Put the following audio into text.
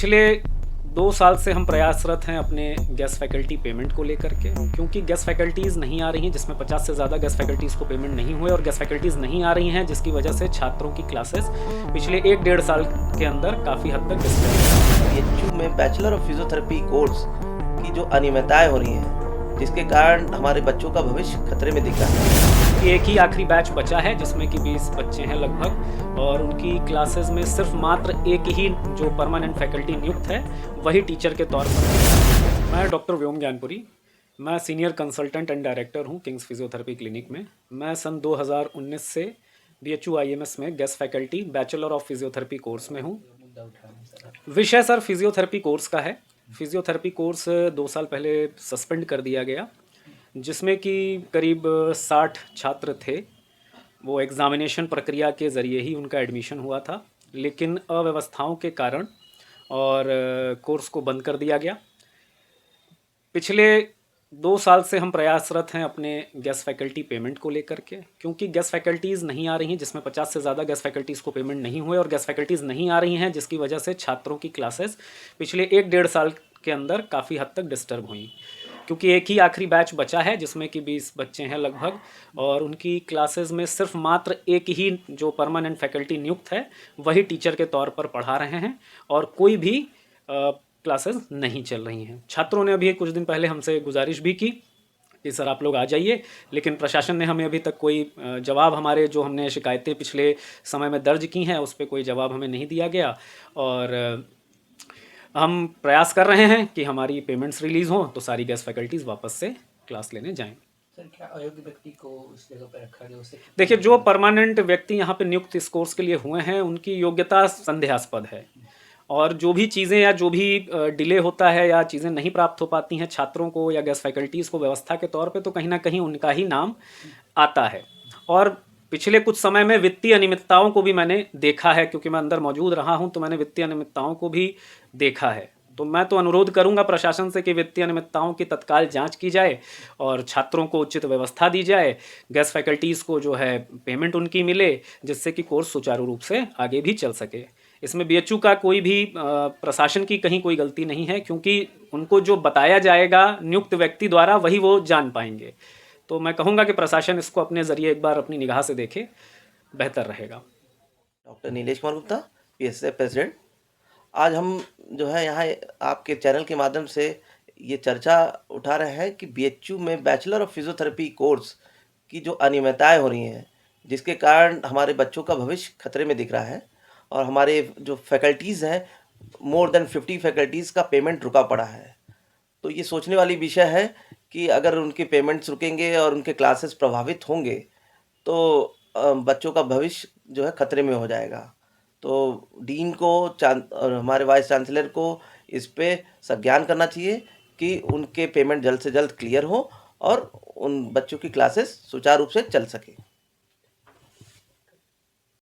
पिछले 2 साल से हम प्रयासरत हैं अपने गेस्ट फैकल्टी पेमेंट को लेकर के, क्योंकि गेस्ट फैकल्टीज़ नहीं आ रही हैं, जिसमें 50 से ज़्यादा गेस्ट फैकल्टीज़ को पेमेंट नहीं हुए और गेस्ट फैकल्टीज़ नहीं आ रही हैं, जिसकी वजह से छात्रों की क्लासेस पिछले 1-1.5 साल के अंदर काफ़ी हद तक डिस्टर्ब। बीएचयू में बैचलर ऑफ फिजियोथेरेपी कोर्स की जो अनियमितताएं हो रही हैं, जिसके कारण हमारे बच्चों का भविष्य खतरे में दिख रहा है। एक ही आखिरी बैच बचा है जिसमें कि 20 बच्चे हैं लगभग, और उनकी क्लासेस में सिर्फ मात्र एक ही जो परमानेंट फैकल्टी नियुक्त है वही टीचर के तौर पर। मैं डॉक्टर व्योम ज्ञानपुरी, मैं सीनियर कंसल्टेंट एंड डायरेक्टर हूं किंग्स फिजियोथेरेपी क्लिनिक में। मैं सन 2019 से बीएचयू आईएमएस में guest faculty bachelor of physiotherapy course में हूं। विषय सर फिजियोथेरेपी कोर्स का है। फिजियोथेरेपी कोर्स 2 साल पहले सस्पेंड कर दिया गया, जिसमें कि करीब 60 छात्र थे। वो एग्ज़ामिनेशन प्रक्रिया के ज़रिए ही उनका एडमिशन हुआ था, लेकिन अव्यवस्थाओं के कारण और कोर्स को बंद कर दिया गया। पिछले 2 साल से हम प्रयासरत हैं अपने गेस्ट फैकल्टी पेमेंट को लेकर के, क्योंकि गेस्ट फैकल्टीज़ नहीं आ रही हैं, जिसमें 50 से ज़्यादा गेस्ट फैकल्टीज़ को पेमेंट नहीं हुए और गेस्ट फैकल्टीज़ नहीं आ रही हैं, जिसकी वजह से छात्रों की क्लासेस पिछले 1-1.5 साल के अंदर काफ़ी हद तक डिस्टर्ब हुई, क्योंकि एक ही आखिरी बैच बचा है जिसमें कि 20 बच्चे हैं लगभग, और उनकी क्लासेस में सिर्फ मात्र एक ही जो परमानेंट फैकल्टी नियुक्त है वही टीचर के तौर पर पढ़ा रहे हैं, और कोई भी क्लासेस नहीं चल रही हैं। छात्रों ने अभी कुछ दिन पहले हमसे गुजारिश भी की कि सर आप लोग आ जाइए, लेकिन प्रशासन ने हमें अभी तक कोई जवाब, हमारे जो हमने शिकायतें पिछले समय में दर्ज की हैं उस पर कोई जवाब हमें नहीं दिया गया। और हम प्रयास कर रहे हैं कि हमारी पेमेंट्स रिलीज़ हों तो सारी गेस्ट फैकल्टीज़ वापस से क्लास लेने जाएं। सर, क्या अयोग्य व्यक्ति को उस जगह पर रखा गया? उससे देखिए, जो परमानेंट व्यक्ति यहाँ पे नियुक्त इस कोर्स के लिए हुए हैं उनकी योग्यता संदेहास्पद है, और जो भी चीज़ें या जो भी डिले होता है या चीज़ें नहीं प्राप्त हो पाती हैं छात्रों को या गेस्ट फैकल्टीज़ को व्यवस्था के तौर पे, तो कहीं ना कहीं उनका ही नाम आता है। और पिछले कुछ समय में वित्तीय अनियमितताओं को भी मैंने देखा है, क्योंकि मैं अंदर मौजूद रहा हूं, तो मैंने वित्तीय अनियमितताओं को भी देखा है। तो मैं तो अनुरोध करूंगा प्रशासन से कि वित्तीय अनियमितताओं की तत्काल जांच की जाए और छात्रों को उचित व्यवस्था दी जाए, गेस्ट फैकल्टीज़ को जो है पेमेंट उनकी मिले, जिससे कि कोर्स सुचारू रूप से आगे भी चल सके। इसमें बीएचयू का कोई भी प्रशासन की कहीं कोई गलती नहीं है, क्योंकि उनको जो बताया जाएगा नियुक्त व्यक्ति द्वारा वही वो जान पाएंगे। तो मैं कहूँगा कि प्रशासन इसको अपने ज़रिए एक बार अपनी निगाह से देखे, बेहतर रहेगा। Doctor Nilesh Kumar Gupta, PSA president. आज हम जो है यहाँ आपके चैनल के माध्यम से ये चर्चा उठा रहे हैं कि बीएचयू में बैचलर ऑफ फिजियोथेरेपी कोर्स की जो अनियमितताएं हो रही हैं, जिसके कारण हमारे बच्चों का भविष्य खतरे में दिख रहा है, और हमारे जो फैकल्टीज़ हैं, मोर देन 50 फैकल्टीज़ का पेमेंट रुका पड़ा है। तो ये सोचने वाली विषय है कि अगर उनके पेमेंट्स रुकेंगे और उनके क्लासेस प्रभावित होंगे तो बच्चों का भविष्य जो है खतरे में हो जाएगा। तो डीन को और हमारे वाइस चांसलर को इस पे संज्ञान करना चाहिए कि उनके पेमेंट जल्द से जल्द क्लियर हो और उन बच्चों की क्लासेस सुचारू रूप से चल सके।